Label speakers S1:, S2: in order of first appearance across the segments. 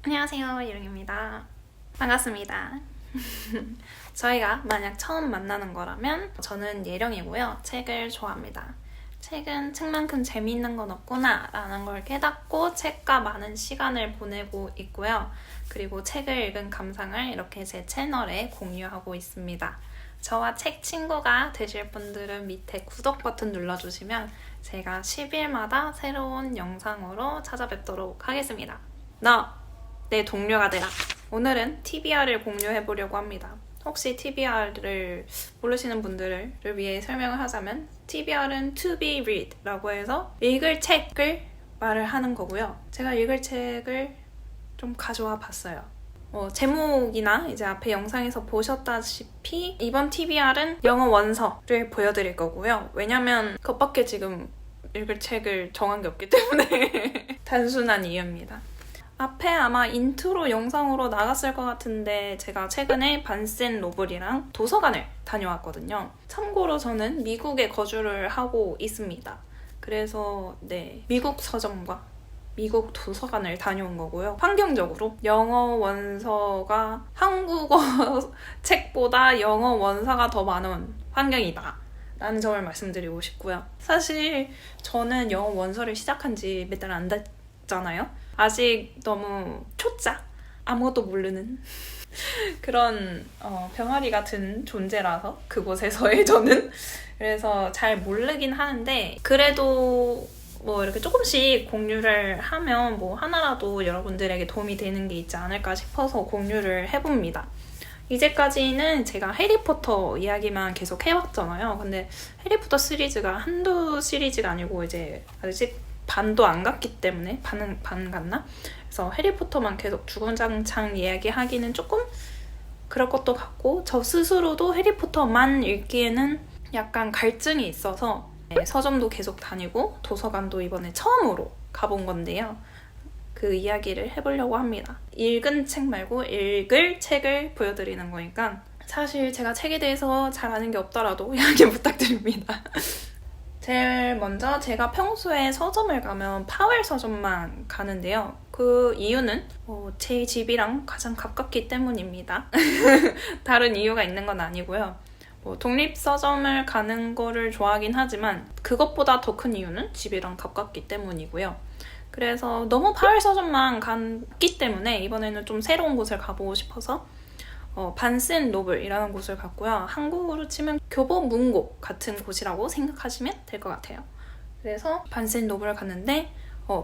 S1: 안녕하세요, 예령입니다. 반갑습니다. 저희가 만약 처음 만나는 거라면 저는 예령이고요. 책을 좋아합니다. 책은 책만큼 재미있는 건 없구나 라는 걸 깨닫고 책과 많은 시간을 보내고 있고요. 그리고 책을 읽은 감상을 이렇게 제 채널에 공유하고 있습니다. 저와 책 친구가 되실 분들은 밑에 구독 버튼 눌러주시면 제가 10일마다 새로운 영상으로 찾아뵙도록 하겠습니다. 내 동료가 되라. 오늘은 TBR을 공유해보려고 합니다. 혹시 TBR을 모르시는 분들을 위해 설명을 하자면 TBR은 to be read 라고 해서 읽을 책을 말을 하는 거고요. 제가 읽을 책을 좀 가져와 봤어요. 제목이나 이제 앞에 영상에서 보셨다시피 이번 TBR은 영어 원서를 보여드릴 거고요. 왜냐면 그것밖에 지금 읽을 책을 정한 게 없기 때문에 단순한 이유입니다. 앞에 아마 인트로 영상으로 나갔을 것 같은데 제가 최근에 반센 노블이랑 도서관을 다녀왔거든요. 참고로 저는 미국에 거주를 하고 있습니다. 그래서 미국 서점과 미국 도서관을 다녀온 거고요. 환경적으로 영어 원서가 한국어 책보다 영어 원서가 더 많은 환경이다 라는 점을 말씀드리고 싶고요. 사실 저는 영어 원서를 시작한 지 몇 달 안 됐잖아요. 아직 너무 초짜, 아무것도 모르는 그런 병아리 같은 존재라서 그곳에서의 저는 그래서 잘 모르긴 하는데 그래도 뭐 이렇게 조금씩 공유를 하면 뭐 하나라도 여러분들에게 도움이 되는 게 있지 않을까 싶어서 공유를 해봅니다. 이제까지는 제가 해리포터 이야기만 계속 해왔잖아요. 근데 해리포터 시리즈가 한두 시리즈가 아니고 이제 아직 반도 안 갔기 때문에 반 갔나? 그래서 해리포터만 계속 주구장창 이야기하기는 조금 그럴 것도 같고 저 스스로도 해리포터만 읽기에는 약간 갈증이 있어서 서점도 계속 다니고 도서관도 이번에 처음으로 가본 건데요. 그 이야기를 해보려고 합니다. 읽은 책 말고 읽을 책을 보여드리는 거니까 사실 제가 책에 대해서 잘 아는 게 없더라도 양해 부탁드립니다. 제일 먼저 제가 평소에 서점을 가면 파웰 서점만 가는데요. 그 이유는 제 집이랑 가장 가깝기 때문입니다. 다른 이유가 있는 건 아니고요. 독립 서점을 가는 거를 좋아하긴 하지만 그것보다 더 큰 이유는 집이랑 가깝기 때문이고요. 그래서 너무 파웰 서점만 갔기 때문에 이번에는 좀 새로운 곳을 가보고 싶어서 반스 앤 노블이라는 곳을 갔고요. 한국으로 치면 교보문고 같은 곳이라고 생각하시면 될 것 같아요. 그래서 반스 앤 노블을 갔는데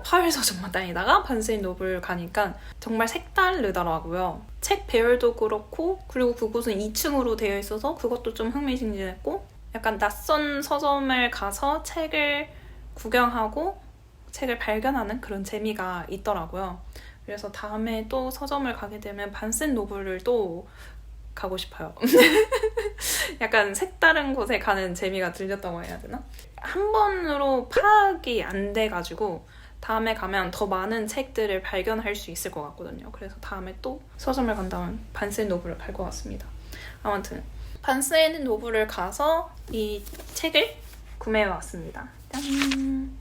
S1: 파웰 서점만 다니다가 반스 앤 노블 가니까 정말 색다르더라고요. 책 배열도 그렇고 그리고 그곳은 2층으로 되어 있어서 그것도 좀 흥미진진했고 약간 낯선 서점을 가서 책을 구경하고 책을 발견하는 그런 재미가 있더라고요. 그래서 다음에 또 서점을 가게 되면 반스 앤 노블을 또 가고 싶어요. 약간 색다른 곳에 가는 재미가 들렸다고 해야 되나? 한 번으로 파악이 안 돼가지고 다음에 가면 더 많은 책들을 발견할 수 있을 것 같거든요. 그래서 다음에 또 서점을 간다면 반스 앤 노블을 갈 것 같습니다. 아무튼 반스 앤 노블을 가서 이 책을 구매해왔습니다. 짠!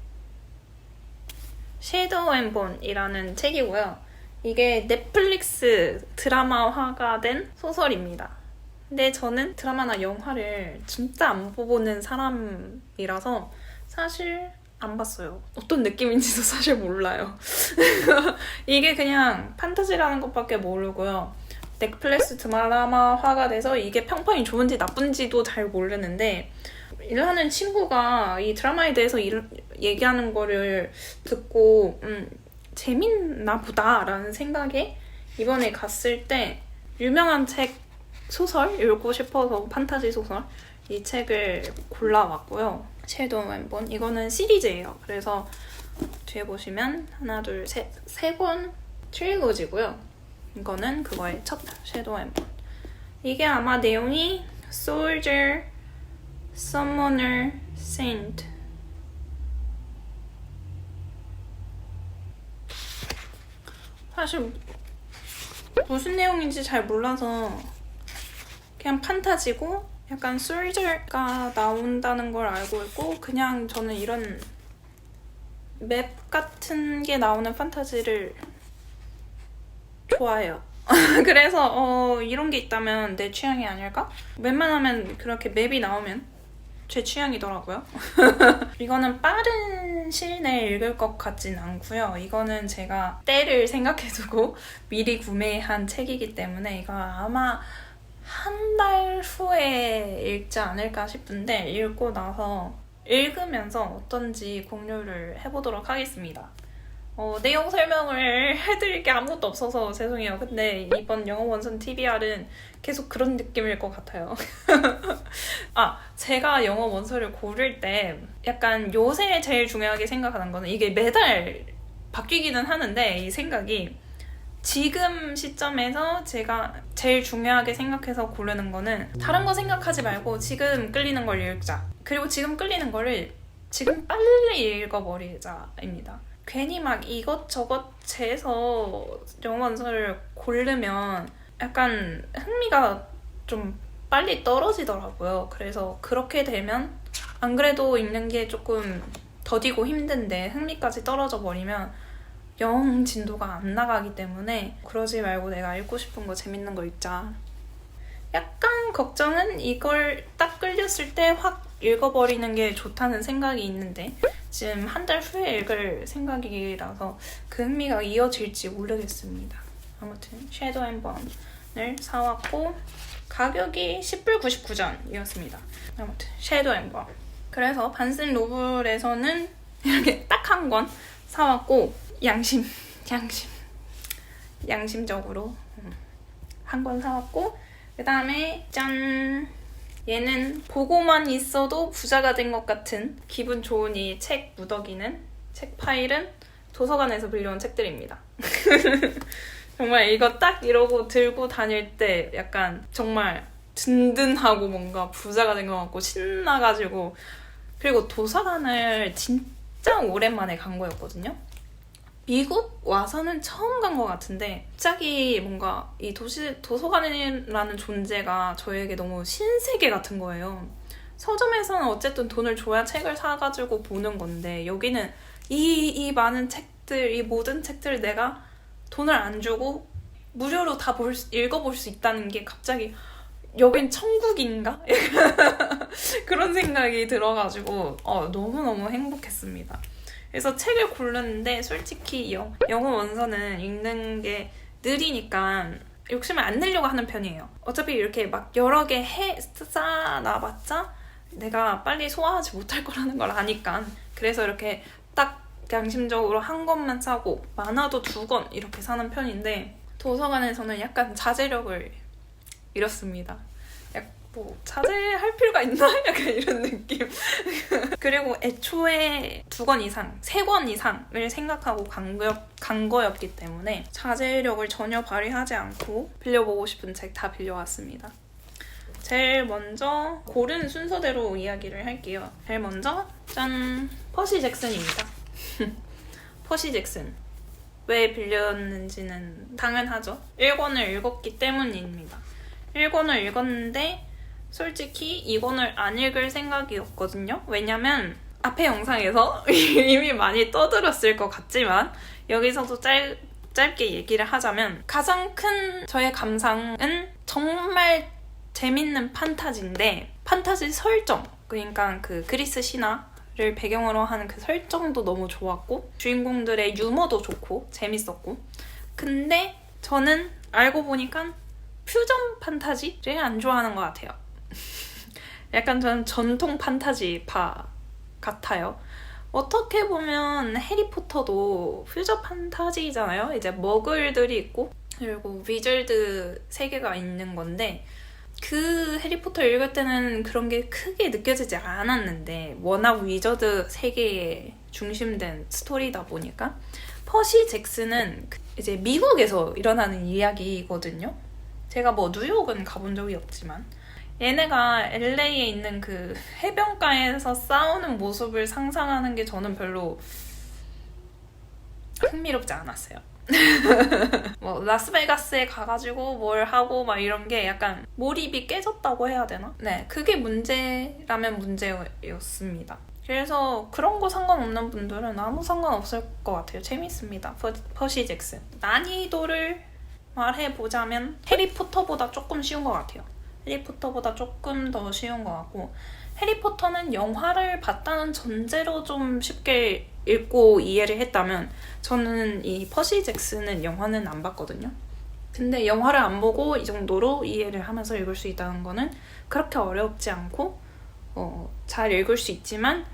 S1: 섀도우 앤 본이라는 책이고요. 이게 넷플릭스 드라마화가 된 소설입니다. 근데 저는 드라마나 영화를 진짜 안 보는 사람이라서 사실 안 봤어요. 어떤 느낌인지도 사실 몰라요. 이게 그냥 판타지라는 것밖에 모르고요. 넷플릭스 드라마화가 돼서 이게 평판이 좋은지 나쁜지도 잘 모르는데 일하는 친구가 이 드라마에 대해서 얘기하는 거를 듣고 재밌나 보다라는 생각에 이번에 갔을 때 유명한 책 소설 읽고 싶어서 판타지 소설 이 책을 골라왔고요. 섀도우 앤 본 이거는 시리즈예요. 그래서 뒤에 보시면 하나 둘 셋 세 권 트릴로지고요. 이거는 그거의 첫 섀도우 앤 본. 이게 아마 내용이 Soldier, Summoner, Saint 사실 무슨 내용인지 잘 몰라서 그냥 판타지고 약간 솔저가 나온다는 걸 알고 있고 그냥 저는 이런 맵 같은 게 나오는 판타지를 좋아해요. 그래서 이런 게 있다면 내 취향이 아닐까? 웬만하면 그렇게 맵이 나오면 제 취향이더라고요. 이거는 빠른 시일 내에 읽을 것 같진 않고요. 이거는 제가 때를 생각해두고 미리 구매한 책이기 때문에 이거 아마 한 달 후에 읽지 않을까 싶은데 읽고 나서 읽으면서 어떤지 공유를 해보도록 하겠습니다. 내용 설명을 해드릴 게 아무것도 없어서 죄송해요. 근데 이번 영어 원선 TBR은 계속 그런 느낌일 것 같아요. 제가 영어 원서를 고를 때 약간 요새 제일 중요하게 생각하는 거는 이게 매달 바뀌기는 하는데 이 생각이 지금 시점에서 제가 제일 중요하게 생각해서 고르는 거는 다른 거 생각하지 말고 지금 끌리는 걸 읽자. 그리고 지금 끌리는 거를 지금 빨리 읽어버리자입니다. 괜히 막 이것저것 재서 영어 원서를 고르면 약간 흥미가 좀 빨리 떨어지더라고요. 그래서 그렇게 되면 안 그래도 읽는 게 조금 더디고 힘든데 흥미까지 떨어져 버리면 영 진도가 안 나가기 때문에 그러지 말고 내가 읽고 싶은 거 재밌는 거 읽자. 약간 걱정은 이걸 딱 끌렸을 때 확 읽어버리는 게 좋다는 생각이 있는데 지금 한 달 후에 읽을 생각이라서 그 흥미가 이어질지 모르겠습니다. 아무튼 섀도우 앤 본을 사왔고 가격이 10불 99전이었습니다. 아무튼 섀도우 앤 본. 그래서 반스 앤 노블에서는 이렇게 딱 한 권 사왔고 양심적으로 한 권 사왔고 그 다음에 짠! 얘는 보고만 있어도 부자가 된 것 같은 기분 좋은 이 책 무더기는 책 파일은 도서관에서 빌려온 책들입니다. 정말 이거 딱 이러고 들고 다닐 때 약간 정말 든든하고 뭔가 부자가 된 것 같고 신나가지고 그리고 도서관을 진짜 오랜만에 간 거였거든요. 미국 와서는 처음 간 것 같은데 갑자기 뭔가 이 도서관이라는 존재가 저에게 너무 신세계 같은 거예요. 서점에서는 어쨌든 돈을 줘야 책을 사가지고 보는 건데 여기는 이 많은 책들, 이 모든 책들을 내가 돈을 안 주고 무료로 다 읽어볼 수 있다는 게 갑자기 여긴 천국인가? 그런 생각이 들어가지고 너무너무 행복했습니다. 그래서 책을 고르는데 솔직히 영어 원서는 읽는 게 느리니까 욕심을 안 내려고 하는 편이에요. 어차피 이렇게 막 여러 개 쌓아놔봤자 내가 빨리 소화하지 못할 거라는 걸 아니까. 그래서 이렇게 딱 양심적으로 한 권만 사고 많아도 2권 이렇게 사는 편인데 도서관에서는 약간 자제력을 잃었습니다. 뭐 자제할 필요가 있나? 약간 이런 느낌. 그리고 애초에 2권 이상, 3권 이상을 생각하고 간 거였기 때문에 자제력을 전혀 발휘하지 않고 빌려보고 싶은 책 다 빌려왔습니다. 제일 먼저 고른 순서대로 이야기를 할게요. 제일 먼저 짠! 퍼시 잭슨입니다. 퍼시 잭슨. 왜 빌렸는지는 당연하죠. 1권을 읽었기 때문입니다. 1권을 읽었는데 솔직히 2권을 안 읽을 생각이었거든요. 왜냐면 앞에 영상에서 이미 많이 떠들었을 것 같지만 여기서도 짧게 얘기를 하자면 가장 큰 저의 감상은 정말 재밌는 판타지인데 판타지 설정, 그러니까 그 그리스 신화를 배경으로 하는 그 설정도 너무 좋았고 주인공들의 유머도 좋고 재밌었고 근데 저는 알고 보니까 퓨전 판타지를 안 좋아하는 것 같아요. 약간 저는 전통 판타지파 같아요. 어떻게 보면 해리포터도 퓨전 판타지잖아요. 이제 머글들이 있고 그리고 위즐드 세계가 있는 건데 그 해리포터 읽을 때는 그런 게 크게 느껴지지 않았는데 워낙 위저드 세계에 중심된 스토리다 보니까 퍼시 잭슨은 이제 미국에서 일어나는 이야기거든요. 제가 뭐 뉴욕은 가본 적이 없지만 얘네가 LA에 있는 그 해변가에서 싸우는 모습을 상상하는 게 저는 별로 흥미롭지 않았어요. 뭐 라스베가스에 가가지고 뭘 하고 막 이런 게 약간 몰입이 깨졌다고 해야 되나? 네, 그게 문제라면 문제였습니다. 그래서 그런 거 상관없는 분들은 아무 상관없을 것 같아요. 재밌습니다. 퍼시 잭슨. 난이도를 말해보자면 해리포터보다 조금 쉬운 것 같아요. 해리포터보다 조금 더 쉬운 것 같고 해리포터는 영화를 봤다는 전제로 좀 쉽게 읽고 이해를 했다면 저는 이 퍼시 잭슨은 영화는 안 봤거든요. 근데 영화를 안 보고 이 정도로 이해를 하면서 읽을 수 있다는 거는 그렇게 어렵지 않고 잘 읽을 수 있지만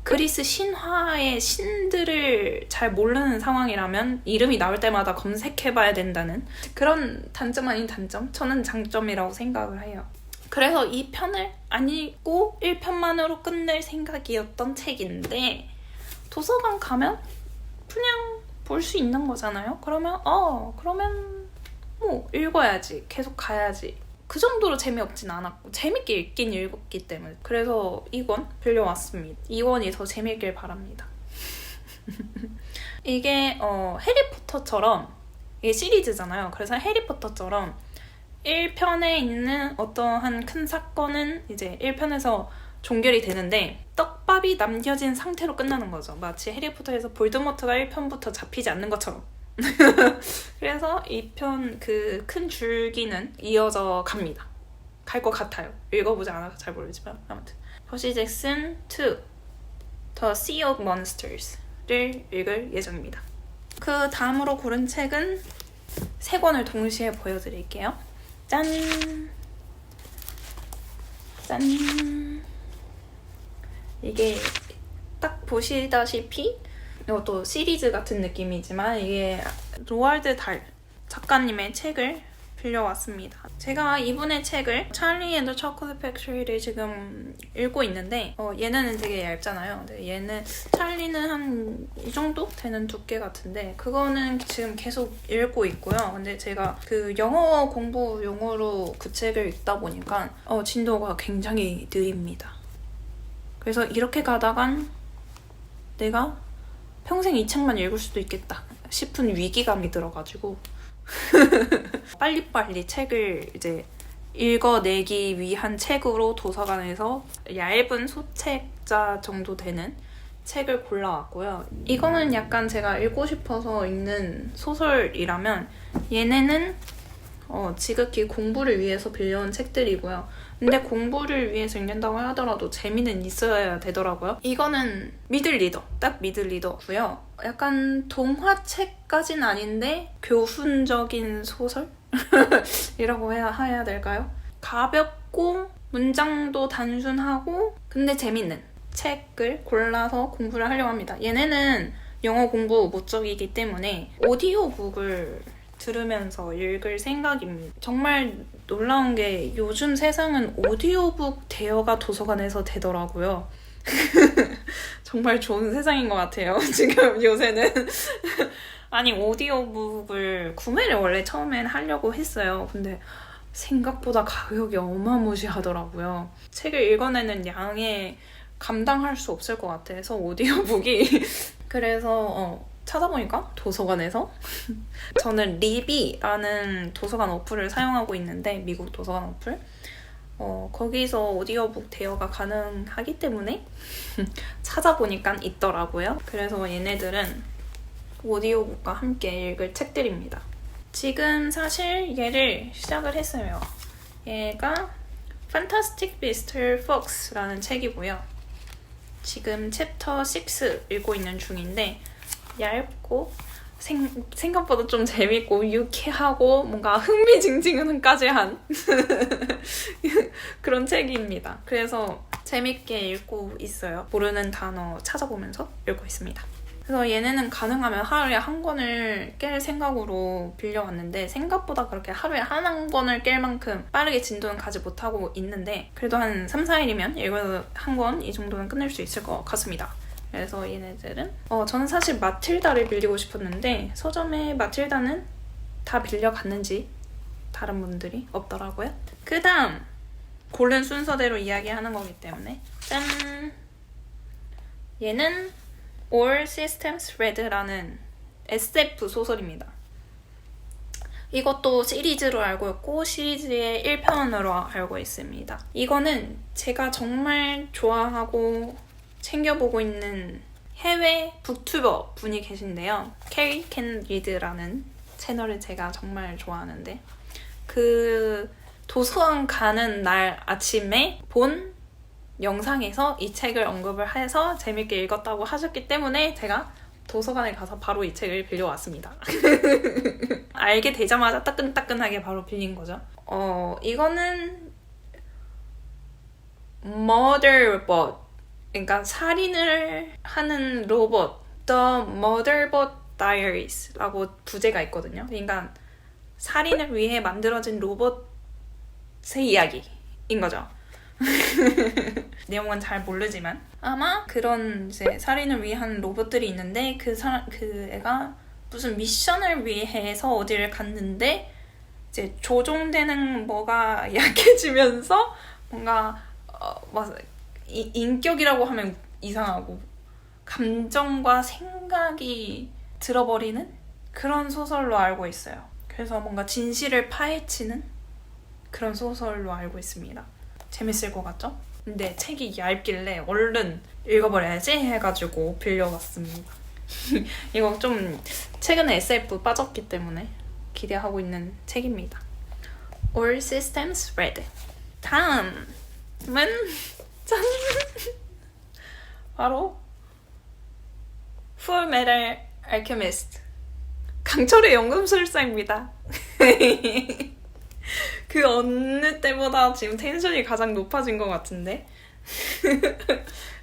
S1: 그리스 신화의 신들을 잘 모르는 상황이라면 이름이 나올 때마다 검색해봐야 된다는 그런 단점 아닌 단점? 저는 장점이라고 생각을 해요. 그래서 이 편을 안 읽고 1편만으로 끝낼 생각이었던 책인데 도서관 가면 그냥 볼 수 있는 거잖아요. 그러면 뭐 읽어야지. 계속 가야지. 그 정도로 재미없진 않았고 재밌게 읽긴 읽었기 때문에 그래서 2권 빌려왔습니다. 2권이 더 재밌길 바랍니다. 이게 해리포터처럼 이게 시리즈잖아요. 그래서 해리포터처럼 1편에 있는 어떠한 큰 사건은 이제 1편에서 종결이 되는데 떡밥이 남겨진 상태로 끝나는 거죠. 마치 해리포터에서 볼드모트가 1편부터 잡히지 않는 것처럼. 그래서 2편 그 큰 줄기는 이어져 갑니다. 갈 것 같아요. 읽어보지 않아서 잘 모르지만 아무튼 퍼시 잭슨 2 The Sea of Monsters를 읽을 예정입니다. 그 다음으로 고른 책은 3권을 동시에 보여드릴게요. 짠! 짠! 이게 딱 보시다시피 이것도 시리즈 같은 느낌이지만 이게 로알드 달 작가님의 책을 빌려왔습니다. 제가 이분의 책을 찰리 앤 더 초콜릿 팩토리를 지금 읽고 있는데 얘는 되게 얇잖아요. 근데 얘는 찰리는 한 이 정도 되는 두께 같은데 그거는 지금 계속 읽고 있고요. 근데 제가 그 영어 공부용으로 그 책을 읽다 보니까 진도가 굉장히 느립니다. 그래서 이렇게 가다간 내가 평생 이 책만 읽을 수도 있겠다 싶은 위기감이 들어가지고 빨리빨리 책을 이제 읽어내기 위한 책으로 도서관에서 얇은 소책자 정도 되는 책을 골라왔고요. 이거는 약간 제가 읽고 싶어서 읽는 소설이라면 얘네는 지극히 공부를 위해서 빌려온 책들이고요. 근데 공부를 위해서 읽는다고 하더라도 재미는 있어야 되더라고요. 이거는 미들 리더, 딱 미들 리더고요. 약간 동화책까진 아닌데 교훈적인 소설이라고 해야 될까요? 가볍고 문장도 단순하고 근데 재밌는 책을 골라서 공부를 하려고 합니다. 얘네는 영어 공부 목적이기 때문에 오디오북을 들으면서 읽을 생각입니다. 정말 놀라운 게 요즘 세상은 오디오북 대여가 도서관에서 되더라고요. 정말 좋은 세상인 것 같아요. 지금 요새는. 아니 오디오북을 구매를 원래 처음엔 하려고 했어요. 근데 생각보다 가격이 어마무시하더라고요. 책을 읽어내는 양에 감당할 수 없을 것 같아서 오디오북이 그래서 찾아보니까 도서관에서 저는 리비라는 도서관 어플을 사용하고 있는데 미국 도서관 어플 거기서 오디오북 대여가 가능하기 때문에 찾아보니까 있더라고요. 그래서 얘네들은 오디오북과 함께 읽을 책들입니다. 지금 사실 얘를 시작을 했어요. 얘가 Fantastic Mr. Fox라는 책이고요. 지금 챕터 6 읽고 있는 중인데 얇고 생각보다 좀 재밌고 유쾌하고 뭔가 흥미진진까지 한 그런 책입니다. 그래서 재밌게 읽고 있어요. 모르는 단어 찾아보면서 읽고 있습니다. 그래서 얘네는 가능하면 하루에 한 권을 깰 생각으로 빌려왔는데 생각보다 그렇게 하루에 한 권을 깰 만큼 빠르게 진도는 가지 못하고 있는데 그래도 한 3, 4일이면 읽어서 한 권 이 정도는 끝낼 수 있을 것 같습니다. 그래서 얘네들은 저는 사실 마틸다를 빌리고 싶었는데 서점에 마틸다는 다 빌려갔는지 다른 분들이 없더라고요. 그 다음 고른 순서대로 이야기하는 거기 때문에 짠! 얘는 All Systems Red라는 SF 소설입니다. 이것도 시리즈로 알고 있고 시리즈의 1편으로 알고 있습니다. 이거는 제가 정말 좋아하고 챙겨보고 있는 해외 북튜버 분이 계신데요. 캐리 캔 리드라는 채널을 제가 정말 좋아하는데 그 도서관 가는 날 아침에 본 영상에서 이 책을 언급을 해서 재밌게 읽었다고 하셨기 때문에 제가 도서관에 가서 바로 이 책을 빌려왔습니다. 알게 되자마자 따끈따끈하게 바로 빌린 거죠. 이거는 Murderbot, 그러니까 살인을 하는 로봇 The Murderbot Diaries라고 부제가 있거든요. 그러니까 살인을 위해 만들어진 로봇의 이야기인 거죠. 내용은 잘 모르지만 아마 그런 이제 살인을 위한 로봇들이 있는데 그 애가 무슨 미션을 위해서 어디를 갔는데 이제 조종되는 뭐가 약해지면서 뭔가 인격이라고 하면 이상하고 감정과 생각이 들어버리는 그런 소설로 알고 있어요. 그래서 뭔가 진실을 파헤치는 그런 소설로 알고 있습니다. 재밌을 것 같죠? 근데 책이 얇길래 얼른 읽어버려야지 해가지고 빌려왔습니다. 이거 좀 최근에 SF 빠졌기 때문에 기대하고 있는 책입니다. All Systems Red. 다음은 짠! 바로 Full Metal Alchemist. 강철의 연금술사입니다. 그 어느 때보다 지금 텐션이 가장 높아진 것 같은데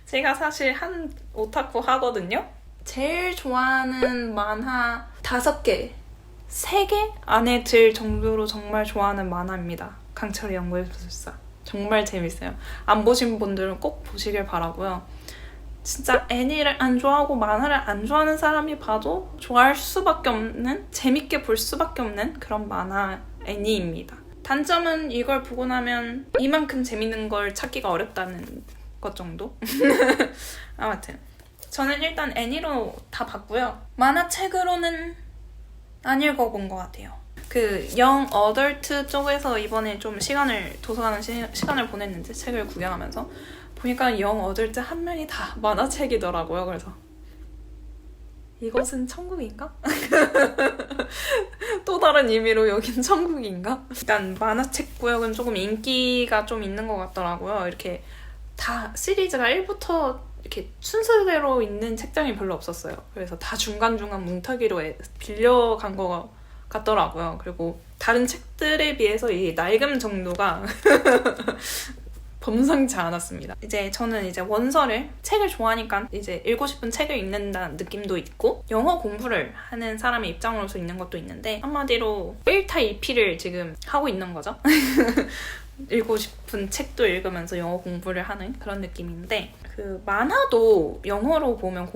S1: 제가 사실 한 오타쿠 하거든요. 제일 좋아하는 만화 5개, 3개 안에 들 정도로 정말 좋아하는 만화입니다. 강철의 연금술사. 정말 재밌어요. 안 보신 분들은 꼭 보시길 바라고요. 진짜 애니를 안 좋아하고 만화를 안 좋아하는 사람이 봐도 좋아할 수밖에 없는, 재밌게 볼 수밖에 없는 그런 만화 애니입니다. 단점은 이걸 보고 나면 이만큼 재밌는 걸 찾기가 어렵다는 것 정도? 아무튼 저는 일단 애니로 다 봤고요. 만화책으로는 안 읽어본 것 같아요. 그 영 어덜트 쪽에서 이번에 좀 도서관 시간을 보냈는데 책을 구경하면서 보니까 영 어덜트 한 면이 다 만화책이더라고요. 그래서 이것은 천국인가? 또 다른 의미로 여긴 천국인가? 일단 만화책 구역은 조금 인기가 좀 있는 것 같더라고요. 이렇게 다 시리즈가 1부터 이렇게 순서대로 있는 책장이 별로 없었어요. 그래서 다 중간중간 뭉터기로 빌려간 거 같더라고요. 그리고 다른 책들에 비해서 이 낡음 정도가 범상치 않았습니다. 저는 책을 좋아하니까 읽고 싶은 책을 읽는다는 느낌도 있고 영어 공부를 하는 사람의 입장으로서 읽는 것도 있는데 한마디로 1타 2피를 지금 하고 있는 거죠. 읽고 싶은 책도 읽으면서 영어 공부를 하는 그런 느낌인데 그 만화도 영어로 보면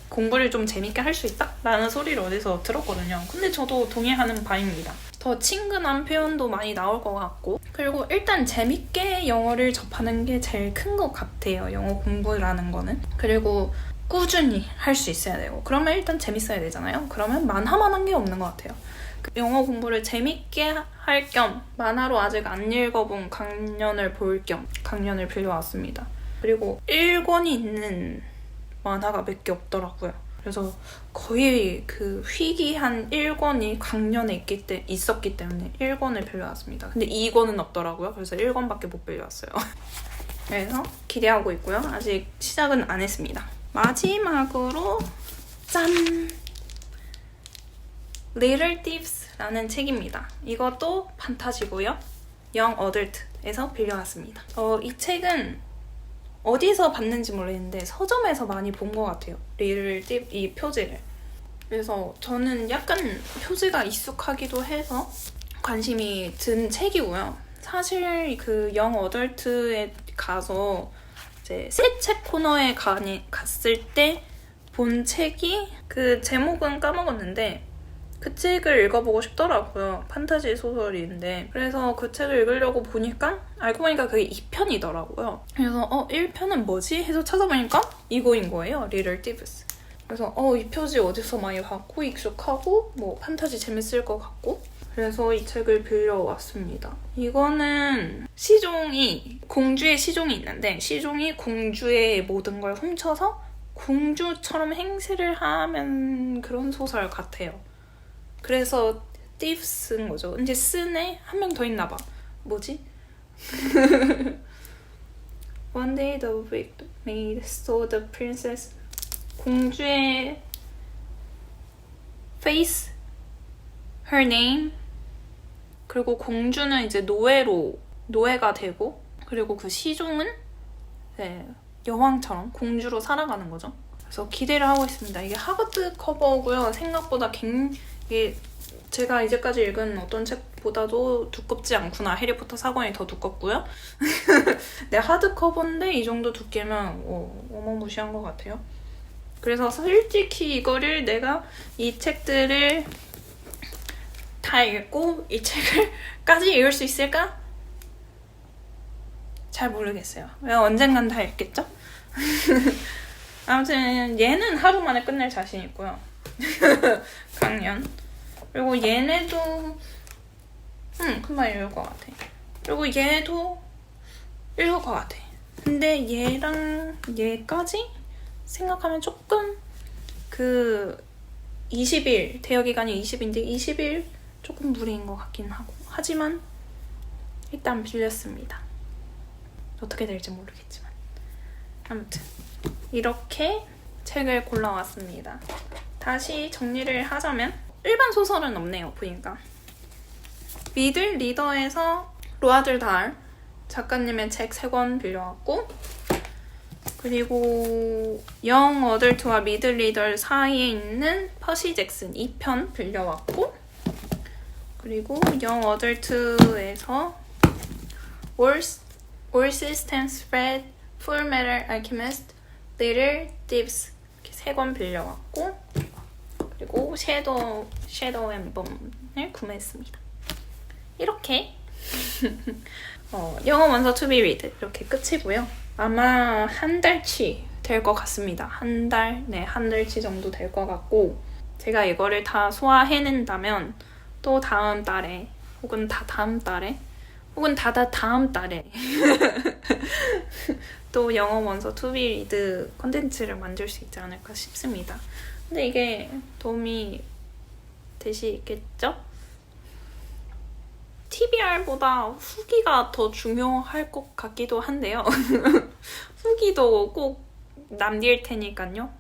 S1: 공부를 좀 재밌게 할 수 있다? 라는 소리를 어디서 들었거든요. 근데 저도 동의하는 바입니다. 더 친근한 표현도 많이 나올 것 같고 그리고 일단 재밌게 영어를 접하는 게 제일 큰 것 같아요. 영어 공부라는 거는. 그리고 꾸준히 할 수 있어야 되고 그러면 일단 재밌어야 되잖아요. 그러면 만화만 한 게 없는 것 같아요. 영어 공부를 재밌게 할 겸 만화로 아직 안 읽어본 강연을 볼 겸 강연을 빌려왔습니다. 그리고 1권이 있는 만화가 몇 개 없더라고요. 그래서 거의 그 희귀한 1권이 강연에 있었기 때문에 1권을 빌려왔습니다. 근데 2권은 없더라고요. 그래서 1권밖에 못 빌려왔어요. 그래서 기대하고 있고요. 아직 시작은 안 했습니다. 마지막으로 짠! Little Thieves라는 책입니다. 이것도 판타지고요. Young Adult에서 빌려왔습니다. 이 책은 어디서 봤는지 모르겠는데 서점에서 많이 본 것 같아요. Little Thief 이 표지를. 그래서 저는 약간 표지가 익숙하기도 해서 관심이 든 책이고요. 사실 그 Young Adult에 가서 새 책 코너에 갔을 때 본 책이 그 제목은 까먹었는데 그 책을 읽어보고 싶더라고요. 판타지 소설인데 그래서 그 책을 읽으려고 알고 보니까 그게 2편이더라고요. 그래서 1편은 뭐지? 해서 찾아보니까 이거인 거예요. Little Thieves. 그래서 이 표지 어디서 많이 봤고 익숙하고 판타지 재밌을 것 같고 그래서 이 책을 빌려왔습니다. 이거는 공주의 시종이 있는데 시종이 공주의 모든 걸 훔쳐서 공주처럼 행세를 하면 그런 소설 같아요. 그래서 thieves인 거죠. 근데 쓴에 한 명 더 있나 봐. 뭐지? One day the wicked maid stole the princess. 공주의 face, her name. 그리고 공주는 노예가 되고 그리고 그 시종은 여왕처럼 공주로 살아가는 거죠. 그래서 기대를 하고 있습니다. 이게 하드 커버고요. 생각보다 이게 제가 이제까지 읽은 어떤 책보다도 두껍지 않구나. 해리포터 사관이 더 두껍고요. 네, 하드커버인데 이 정도 두께면 어마무시한 것 같아요. 그래서 솔직히 이거를 내가 이 책들을 다 읽고 이 책을까지 읽을 수 있을까? 잘 모르겠어요. 언젠간 다 읽겠죠? 아무튼 얘는 하루 만에 끝낼 자신 있고요. 강연. 그리고 얘네도 금방 읽을 것 같아. 그리고 얘도 읽을 것 같아. 근데 얘랑 얘까지 생각하면 조금 20일, 대여기간이 20일인데 20일 조금 무리인 것 같긴 하고 하지만 일단 빌렸습니다. 어떻게 될지 모르겠지만 아무튼 이렇게 책을 골라왔습니다. 다시 정리를 하자면 일반 소설은 없네요. 보니까 미들 리더에서 로아드 달 작가님의 책 3권 빌려왔고 그리고 영 어덜트와 미들 리더 사이에 있는 퍼시 잭슨 2편 빌려왔고 그리고 영 어덜트에서 All Systems Red, Full Metal Alchemist, Little Thieves 이렇게 3권 빌려왔고 그리고 섀도우 앤 본을 구매했습니다. 이렇게 영어 원서 to be read 이렇게 끝이고요. 아마 한 달치 될 것 같습니다. 한 달치 정도 될 것 같고 제가 이거를 다 소화해낸다면 또 다음 달에 혹은 다 다음 달에 혹은 다음 달에 또 영어 원서 투비 리드 콘텐츠를 만들 수 있지 않을까 싶습니다. 근데 이게 도움이 되시겠죠? TBR보다 후기가 더 중요할 것 같기도 한데요. 후기도 꼭 남길 테니까요.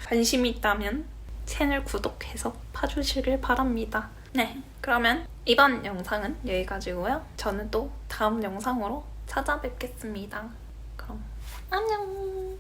S1: 관심 있다면 채널 구독해서 봐주시길 바랍니다. 네, 그러면 이번 영상은 여기까지고요. 저는 또 다음 영상으로 찾아뵙겠습니다. 그럼 안녕!